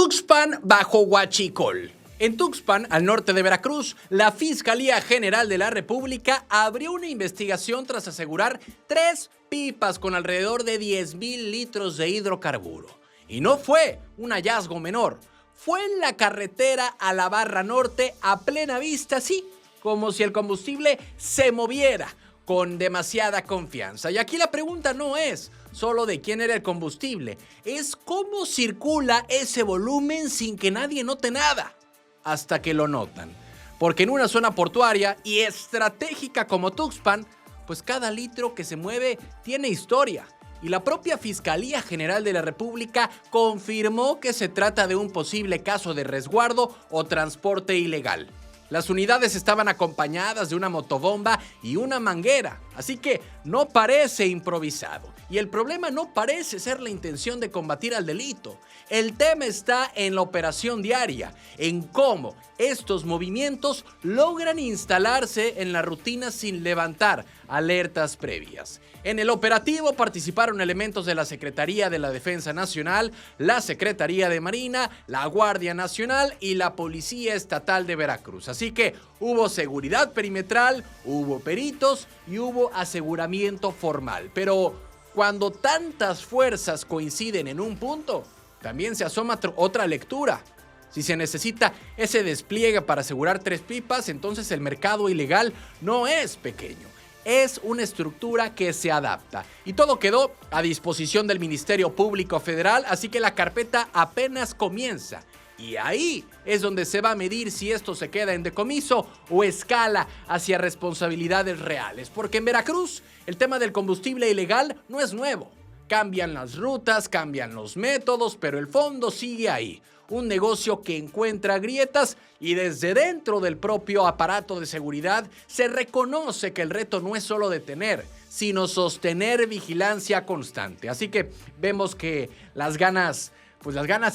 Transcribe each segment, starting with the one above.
Tuxpan bajo huachicol. En Tuxpan, al norte de Veracruz, la Fiscalía General de la República abrió una investigación tras asegurar 3 pipas con alrededor de 10,000 litros de hidrocarburo. Y no fue un hallazgo menor, fue en la carretera a la Barra Norte a plena vista, sí, como si el combustible se moviera con demasiada confianza. Y aquí la pregunta no es solo de quién era el combustible, es cómo circula ese volumen sin que nadie note nada, hasta que lo notan. Porque en una zona portuaria y estratégica como Tuxpan, pues cada litro que se mueve tiene historia. Y la propia Fiscalía General de la República confirmó que se trata de un posible caso de resguardo o transporte ilegal. Las unidades estaban acompañadas de una motobomba y una manguera, así que no parece improvisado. Y el problema no parece ser la intención de combatir al delito. El tema está en la operación diaria, en cómo estos movimientos logran instalarse en la rutina sin levantar alertas previas. En el operativo participaron elementos de la Secretaría de la Defensa Nacional, la Secretaría de Marina, la Guardia Nacional y la Policía Estatal de Veracruz. Así que hubo seguridad perimetral, hubo peritos y hubo aseguramiento formal. Pero cuando tantas fuerzas coinciden en un punto, también se asoma otra lectura. Si se necesita ese despliegue para asegurar 3 pipas, entonces el mercado ilegal no es pequeño. Es una estructura que se adapta. Y todo quedó a disposición del Ministerio Público Federal, así que la carpeta apenas comienza. Y ahí es donde se va a medir si esto se queda en decomiso o escala hacia responsabilidades reales. Porque en Veracruz el tema del combustible ilegal no es nuevo. Cambian las rutas, cambian los métodos, pero el fondo sigue ahí. Un negocio que encuentra grietas y desde dentro del propio aparato de seguridad se reconoce que el reto no es solo detener, sino sostener vigilancia constante. Así que vemos que las ganas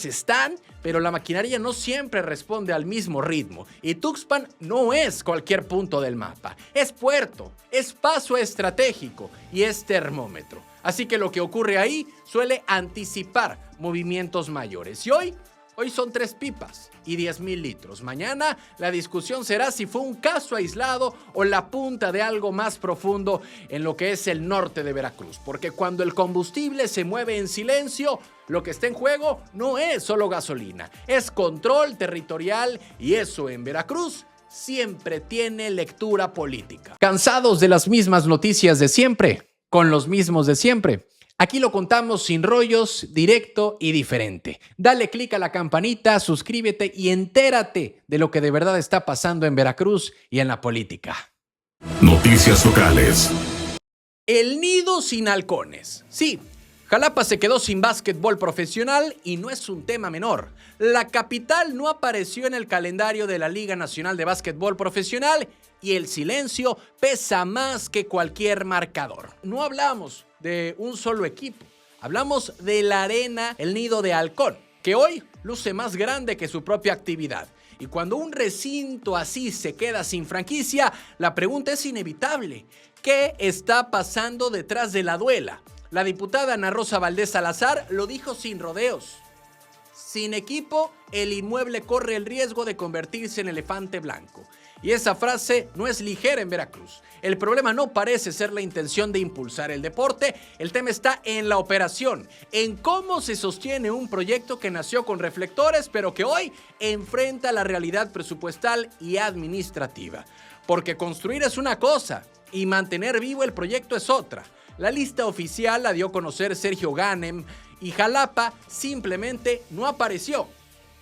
están, pero la maquinaria no siempre responde al mismo ritmo. Y Tuxpan no es cualquier punto del mapa. Es puerto, es paso estratégico y es termómetro. Así que lo que ocurre ahí suele anticipar movimientos mayores. Y hoy son 3 pipas y 10,000 litros. Mañana la discusión será si fue un caso aislado o la punta de algo más profundo en lo que es el norte de Veracruz. Porque cuando el combustible se mueve en silencio, lo que está en juego no es solo gasolina, es control territorial y eso en Veracruz siempre tiene lectura política. ¿Cansados de las mismas noticias de siempre? Con los mismos de siempre. Aquí lo contamos sin rollos, directo y diferente. Dale click a la campanita, suscríbete y entérate de lo que de verdad está pasando en Veracruz y en la política. Noticias locales. El nido sin halcones. Sí, Jalapa se quedó sin básquetbol profesional y no es un tema menor. La capital no apareció en el calendario de la Liga Nacional de Básquetbol Profesional y el silencio pesa más que cualquier marcador. No hablamos de un solo equipo, hablamos de la arena El Nido de Halcón, que hoy luce más grande que su propia actividad. Y cuando un recinto así se queda sin franquicia, la pregunta es inevitable. ¿Qué está pasando detrás de la duela? La diputada Ana Rosa Valdés Salazar lo dijo sin rodeos. Sin equipo, el inmueble corre el riesgo de convertirse en elefante blanco. Y esa frase no es ligera en Veracruz. El problema no parece ser la intención de impulsar el deporte, el tema está en la operación, en cómo se sostiene un proyecto que nació con reflectores, pero que hoy enfrenta la realidad presupuestal y administrativa. Porque construir es una cosa y mantener vivo el proyecto es otra. La lista oficial la dio a conocer Sergio Ganem y Jalapa simplemente no apareció.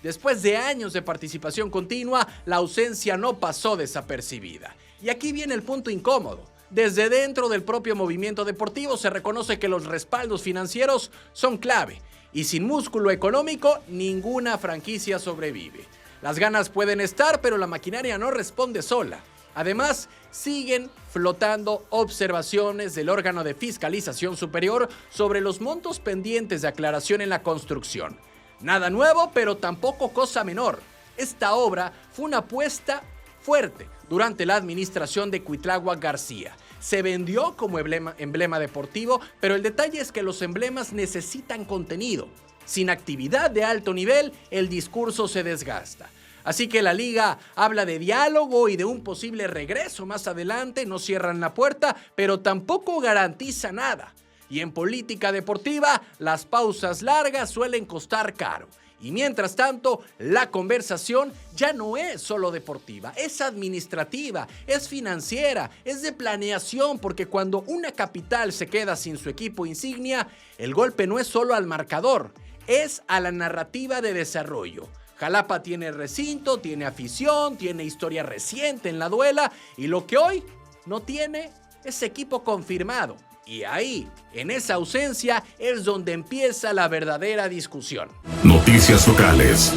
Después de años de participación continua, la ausencia no pasó desapercibida. Y aquí viene el punto incómodo. Desde dentro del propio movimiento deportivo se reconoce que los respaldos financieros son clave. Y sin músculo económico, ninguna franquicia sobrevive. Las ganas pueden estar, pero la maquinaria no responde sola. Además, siguen flotando observaciones del órgano de fiscalización superior sobre los montos pendientes de aclaración en la construcción. Nada nuevo, pero tampoco cosa menor. Esta obra fue una apuesta fuerte durante la administración de Cuitláhuac García. Se vendió como emblema deportivo, pero el detalle es que los emblemas necesitan contenido. Sin actividad de alto nivel, el discurso se desgasta. Así que la liga habla de diálogo y de un posible regreso más adelante, no cierran la puerta, pero tampoco garantiza nada. Y en política deportiva, las pausas largas suelen costar caro. Y mientras tanto, la conversación ya no es solo deportiva, es administrativa, es financiera, es de planeación, porque cuando una capital se queda sin su equipo insignia, el golpe no es solo al marcador, es a la narrativa de desarrollo. Jalapa tiene recinto, tiene afición, tiene historia reciente en la duela y lo que hoy no tiene es equipo confirmado. Y ahí, en esa ausencia, es donde empieza la verdadera discusión. Noticias locales.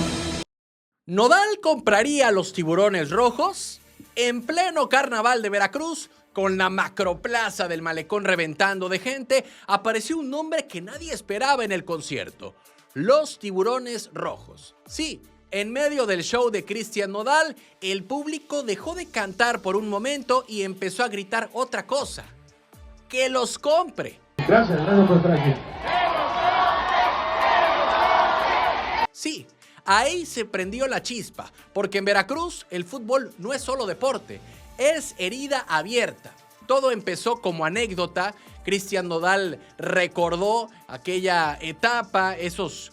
¿Nodal compraría a los Tiburones Rojos? En pleno carnaval de Veracruz, con la macroplaza del malecón reventando de gente, apareció un nombre que nadie esperaba en el concierto. Los Tiburones Rojos. Sí, en medio del show de Cristian Nodal, el público dejó de cantar por un momento y empezó a gritar otra cosa. ¡Que los compre! Gracias por estar aquí. Sí, ahí se prendió la chispa, porque en Veracruz el fútbol no es solo deporte, es herida abierta. Todo empezó como anécdota. Cristian Nodal recordó aquella etapa, esos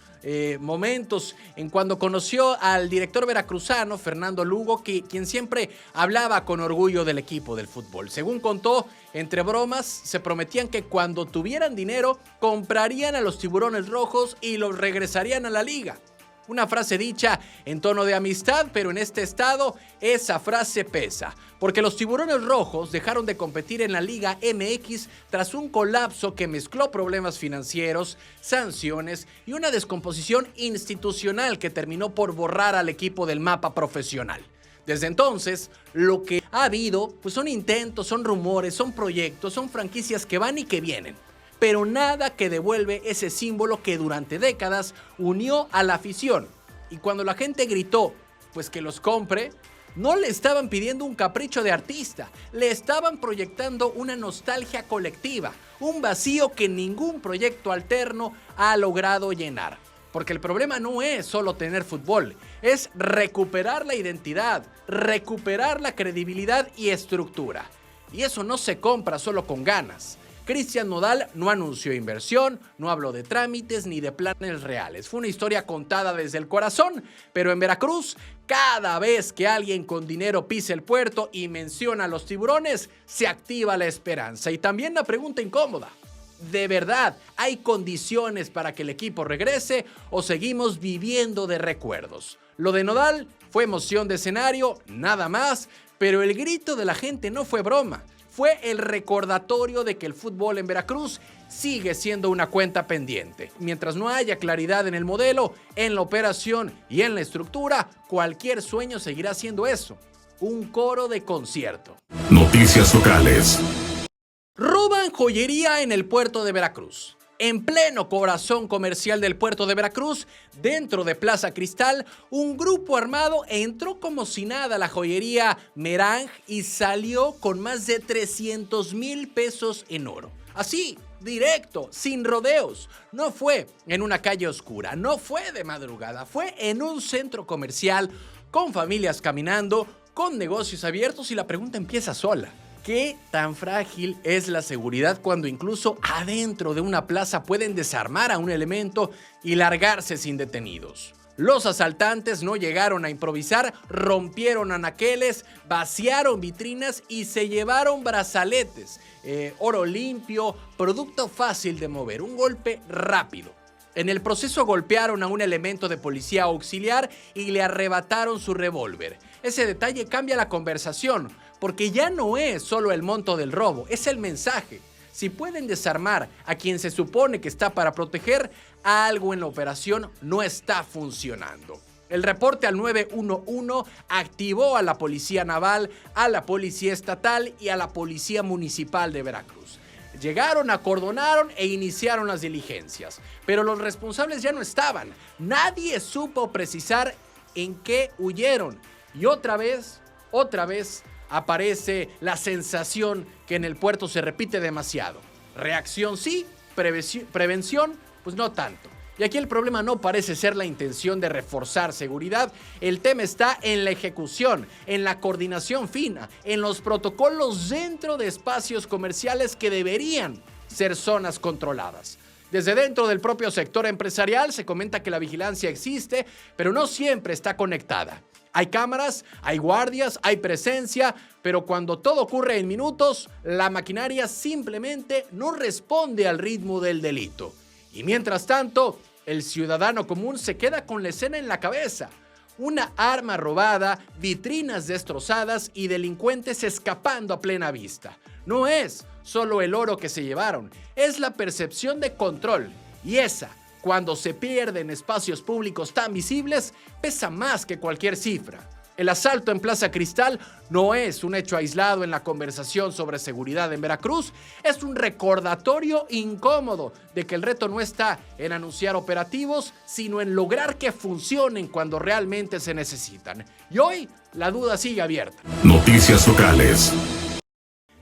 momentos en cuando conoció al director veracruzano Fernando Lugo, quien siempre hablaba con orgullo del equipo del fútbol. Según contó, entre bromas, se prometían que cuando tuvieran dinero comprarían a los Tiburones Rojos y los regresarían a la liga. Una frase dicha en tono de amistad, pero en este estado esa frase pesa, porque los Tiburones Rojos dejaron de competir en la Liga MX tras un colapso que mezcló problemas financieros, sanciones y una descomposición institucional que terminó por borrar al equipo del mapa profesional. Desde entonces, lo que ha habido pues son intentos, son rumores, son proyectos, son franquicias que van y que vienen, pero nada que devuelve ese símbolo que durante décadas unió a la afición. Y cuando la gente gritó, pues que los compre, no le estaban pidiendo un capricho de artista, le estaban proyectando una nostalgia colectiva, un vacío que ningún proyecto alterno ha logrado llenar. Porque el problema no es solo tener fútbol, es recuperar la identidad, recuperar la credibilidad y estructura. Y eso no se compra solo con ganas. Cristian Nodal no anunció inversión, no habló de trámites ni de planes reales. Fue una historia contada desde el corazón, pero en Veracruz, cada vez que alguien con dinero pisa el puerto y menciona a los Tiburones, se activa la esperanza. Y también la pregunta incómoda: ¿de verdad hay condiciones para que el equipo regrese o seguimos viviendo de recuerdos? Lo de Nodal fue emoción de escenario, nada más, pero el grito de la gente no fue broma. Fue el recordatorio de que el fútbol en Veracruz sigue siendo una cuenta pendiente. Mientras no haya claridad en el modelo, en la operación y en la estructura, cualquier sueño seguirá siendo eso: un coro de concierto. Noticias locales. Roban joyería en el puerto de Veracruz. En pleno corazón comercial del puerto de Veracruz, dentro de Plaza Cristal, un grupo armado entró como si nada a la joyería Merang y salió con más de 300,000 pesos en oro. Así, directo, sin rodeos. No fue en una calle oscura, no fue de madrugada, fue en un centro comercial, con familias caminando, con negocios abiertos, y la pregunta empieza sola. ¿Qué tan frágil es la seguridad cuando incluso adentro de una plaza pueden desarmar a un elemento y largarse sin detenidos? Los asaltantes no llegaron a improvisar, rompieron anaqueles, vaciaron vitrinas y se llevaron brazaletes, oro limpio, producto fácil de mover, un golpe rápido. En el proceso golpearon a un elemento de policía auxiliar y le arrebataron su revólver. Ese detalle cambia la conversación, porque ya no es solo el monto del robo, es el mensaje. Si pueden desarmar a quien se supone que está para proteger, algo en la operación no está funcionando. El reporte al 911 activó a la Policía Naval, a la Policía Estatal y a la Policía Municipal de Veracruz. Llegaron, acordonaron e iniciaron las diligencias, pero los responsables ya no estaban. Nadie supo precisar en qué huyeron. Y otra vez aparece la sensación que en el puerto se repite demasiado. Reacción sí, prevención pues no tanto. Y aquí el problema no parece ser la intención de reforzar seguridad, el tema está en la ejecución, en la coordinación fina, en los protocolos dentro de espacios comerciales que deberían ser zonas controladas. Desde dentro del propio sector empresarial se comenta que la vigilancia existe, pero no siempre está conectada. Hay cámaras, hay guardias, hay presencia, pero cuando todo ocurre en minutos, la maquinaria simplemente no responde al ritmo del delito. Y mientras tanto, el ciudadano común se queda con la escena en la cabeza. Una arma robada, vitrinas destrozadas y delincuentes escapando a plena vista. No es solo el oro que se llevaron, es la percepción de control. Y esa, cuando se pierde en espacios públicos tan visibles, pesa más que cualquier cifra. El asalto en Plaza Cristal no es un hecho aislado en la conversación sobre seguridad en Veracruz, es un recordatorio incómodo de que el reto no está en anunciar operativos, sino en lograr que funcionen cuando realmente se necesitan. Y hoy la duda sigue abierta. Noticias locales.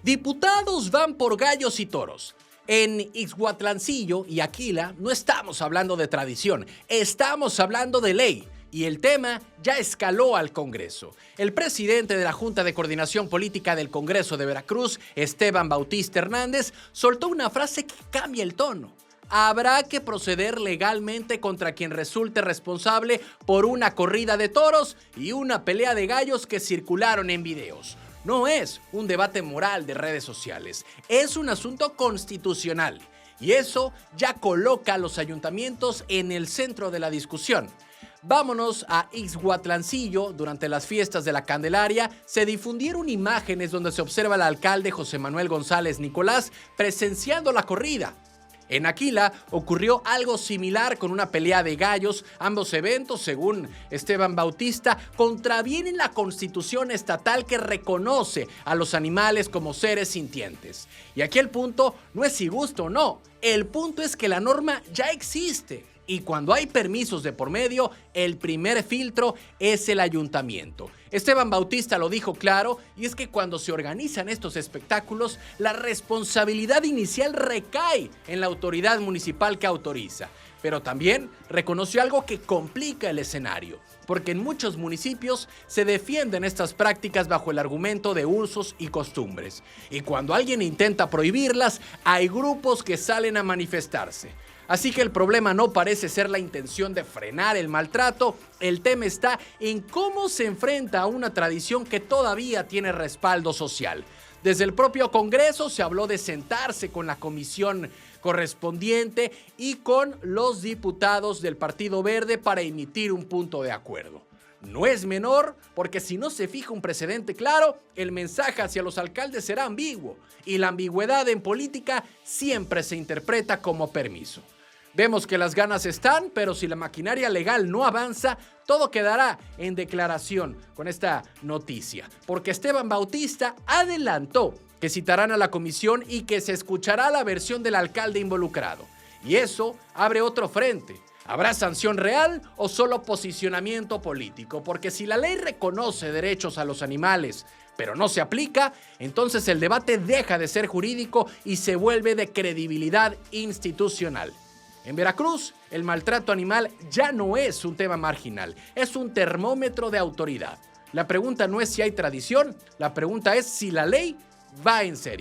Diputados van por gallos y toros. En Ixhuatlancillo y Aquila no estamos hablando de tradición, estamos hablando de ley. Y el tema ya escaló al Congreso. El presidente de la Junta de Coordinación Política del Congreso de Veracruz, Esteban Bautista Hernández, soltó una frase que cambia el tono. Habrá que proceder legalmente contra quien resulte responsable por una corrida de toros y una pelea de gallos que circularon en videos. No es un debate moral de redes sociales, es un asunto constitucional. Y eso ya coloca a los ayuntamientos en el centro de la discusión. Vámonos a Ixhuatlancillo. Durante las fiestas de la Candelaria se difundieron imágenes donde se observa al alcalde José Manuel González Nicolás presenciando la corrida. En Aquila ocurrió algo similar con una pelea de gallos. Ambos eventos, según Esteban Bautista, contravienen la Constitución estatal que reconoce a los animales como seres sintientes. Y aquí el punto no es si gusta o no, el punto es que la norma ya existe. Y cuando hay permisos de por medio, el primer filtro es el ayuntamiento. Esteban Bautista lo dijo claro, y es que cuando se organizan estos espectáculos, la responsabilidad inicial recae en la autoridad municipal que autoriza. Pero también reconoció algo que complica el escenario, porque en muchos municipios se defienden estas prácticas bajo el argumento de usos y costumbres. Y cuando alguien intenta prohibirlas, hay grupos que salen a manifestarse. Así que el problema no parece ser la intención de frenar el maltrato, el tema está en cómo se enfrenta a una tradición que todavía tiene respaldo social. Desde el propio Congreso se habló de sentarse con la comisión correspondiente y con los diputados del Partido Verde para emitir un punto de acuerdo. No es menor, porque si no se fija un precedente claro, el mensaje hacia los alcaldes será ambiguo, y la ambigüedad en política siempre se interpreta como permiso. Vemos que las ganas están, pero si la maquinaria legal no avanza, todo quedará en declaración con esta noticia. Porque Esteban Bautista adelantó que citarán a la comisión y que se escuchará la versión del alcalde involucrado. Y eso abre otro frente. ¿Habrá sanción real o solo posicionamiento político? Porque si la ley reconoce derechos a los animales, pero no se aplica, entonces el debate deja de ser jurídico y se vuelve de credibilidad institucional. En Veracruz, el maltrato animal ya no es un tema marginal, es un termómetro de autoridad. La pregunta no es si hay tradición, la pregunta es si la ley va en serio.